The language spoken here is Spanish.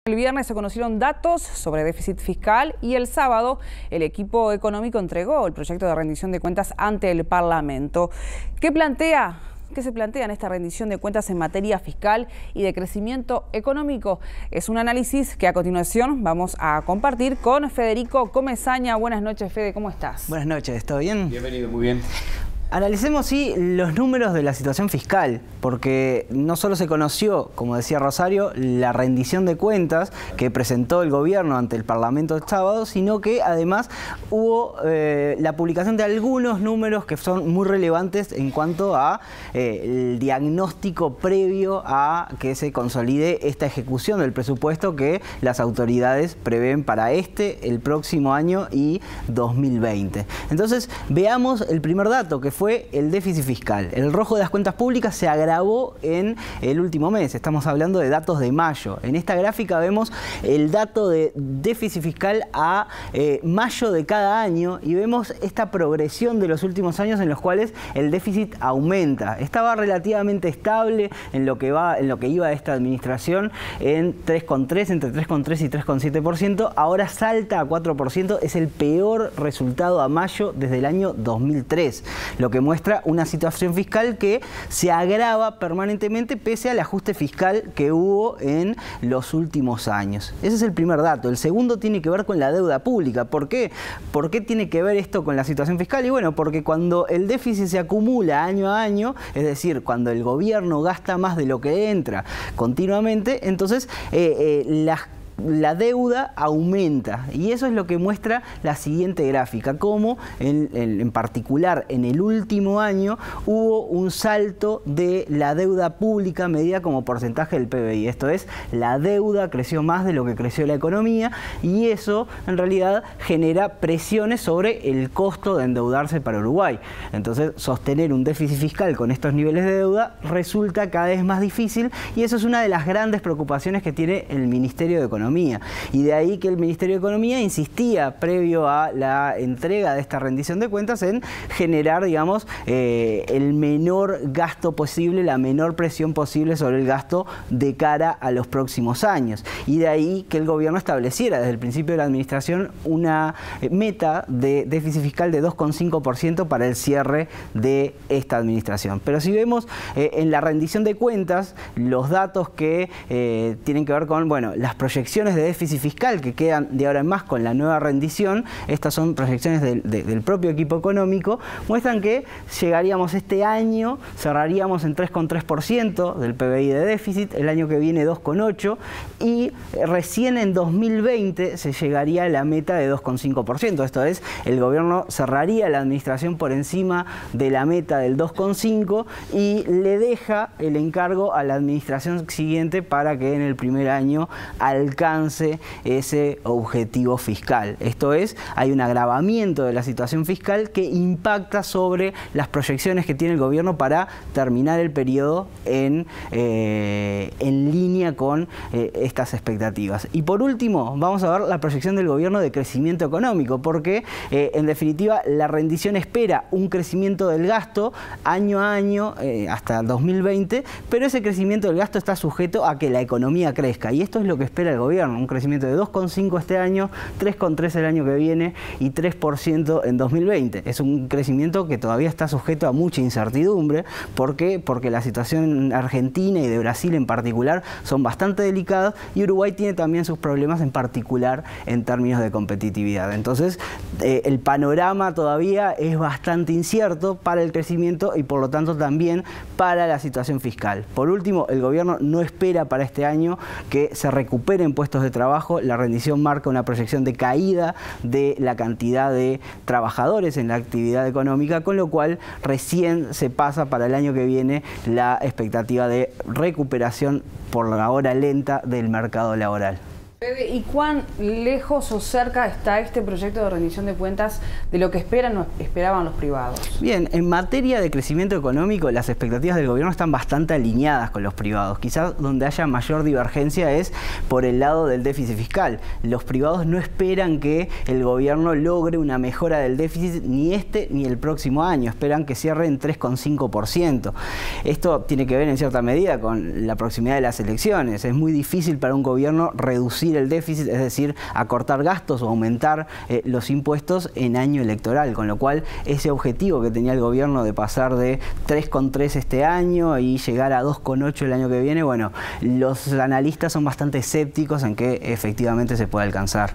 El viernes se conocieron datos sobre déficit fiscal y el sábado el equipo económico entregó el proyecto de rendición de cuentas ante el Parlamento. ¿Qué se plantea en esta rendición de cuentas en materia fiscal y de crecimiento económico? Es un análisis que a continuación vamos a compartir con Federico Comesaña. Buenas noches, Fede, ¿cómo estás? Buenas noches, ¿todo bien? Bienvenido, muy bien. Analicemos, sí, los números de la situación fiscal, porque no solo se conoció, como decía Rosario, la rendición de cuentas que presentó el gobierno ante el Parlamento el sábado, sino que además hubo la publicación de algunos números que son muy relevantes en cuanto a el diagnóstico previo a que se consolide esta ejecución del presupuesto que las autoridades prevén para el próximo año y 2020. Entonces, veamos el primer dato, que fue el déficit fiscal. El rojo de las cuentas públicas se agravó en el último mes. Estamos hablando de datos de mayo. En esta gráfica vemos el dato de déficit fiscal a mayo de cada año y vemos esta progresión de los últimos años en los cuales el déficit aumenta. Estaba relativamente estable en lo que iba esta administración en 3,3, entre 3,3 y 3,7%. Ahora salta a 4%. Es el peor resultado a mayo desde el año 2003. Lo que muestra una situación fiscal que se agrava permanentemente pese al ajuste fiscal que hubo en los últimos años. Ese es el primer dato. El segundo tiene que ver con la deuda pública. ¿Por qué? ¿Por qué tiene que ver esto con la situación fiscal? Y bueno, porque cuando el déficit se acumula año a año, es decir, cuando el gobierno gasta más de lo que entra continuamente, entonces la deuda aumenta, y eso es lo que muestra la siguiente gráfica, como en particular en el último año hubo un salto de la deuda pública medida como porcentaje del PBI. Esto es, la deuda creció más de lo que creció la economía, y eso en realidad genera presiones sobre el costo de endeudarse para Uruguay. Entonces, sostener un déficit fiscal con estos niveles de deuda resulta cada vez más difícil, y eso es una de las grandes preocupaciones que tiene el Ministerio de Economía. Y de ahí que el Ministerio de Economía insistía, previo a la entrega de esta rendición de cuentas, en generar, digamos, el menor gasto posible, la menor presión posible sobre el gasto de cara a los próximos años. Y de ahí que el gobierno estableciera desde el principio de la administración una meta de déficit fiscal de 2,5% para el cierre de esta administración. Pero si vemos en la rendición de cuentas los datos que tienen que ver con, bueno, las proyecciones de déficit fiscal que quedan de ahora en más con la nueva rendición, estas son proyecciones del propio equipo económico, muestran que llegaríamos este año, cerraríamos en 3,3% del PBI de déficit, el año que viene 2,8%, y recién en 2020 se llegaría a la meta de 2,5%. Esto es, el gobierno cerraría la administración por encima de la meta del 2,5% y le deja el encargo a la administración siguiente para que en el primer año alcance ese objetivo fiscal. Esto es, hay un agravamiento de la situación fiscal que impacta sobre las proyecciones que tiene el gobierno para terminar el periodo en línea con estas expectativas. Y por último, vamos a ver la proyección del gobierno de crecimiento económico, porque en definitiva la rendición espera un crecimiento del gasto año a año hasta 2020, pero ese crecimiento del gasto está sujeto a que la economía crezca, y esto es lo que espera el gobierno. Un crecimiento de 2,5% este año, 3,3% el año que viene y 3% en 2020. Es un crecimiento que todavía está sujeto a mucha incertidumbre. ¿Por qué? Porque la situación en Argentina y de Brasil en particular son bastante delicadas, y Uruguay tiene también sus problemas, en particular en términos de competitividad. Entonces, el panorama todavía es bastante incierto para el crecimiento y por lo tanto también para la situación fiscal. Por último, el gobierno no espera para este año que se recuperen puestos de trabajo. La rendición marca una proyección de caída de la cantidad de trabajadores en la actividad económica, con lo cual recién se pasa para el año que viene la expectativa de recuperación, por ahora lenta, del mercado laboral. ¿Y cuán lejos o cerca está este proyecto de rendición de cuentas de lo que esperaban los privados? Bien, en materia de crecimiento económico, las expectativas del gobierno están bastante alineadas con los privados. Quizás donde haya mayor divergencia es por el lado del déficit fiscal. Los privados no esperan que el gobierno logre una mejora del déficit ni este ni el próximo año. Esperan que cierre en 3,5%. Esto tiene que ver en cierta medida con la proximidad de las elecciones. Es muy difícil para un gobierno reducir el déficit, es decir, acortar gastos o aumentar los impuestos en año electoral, con lo cual ese objetivo que tenía el gobierno de pasar de 3,3 este año y llegar a 2,8 el año que viene, bueno, los analistas son bastante escépticos en que efectivamente se pueda alcanzar.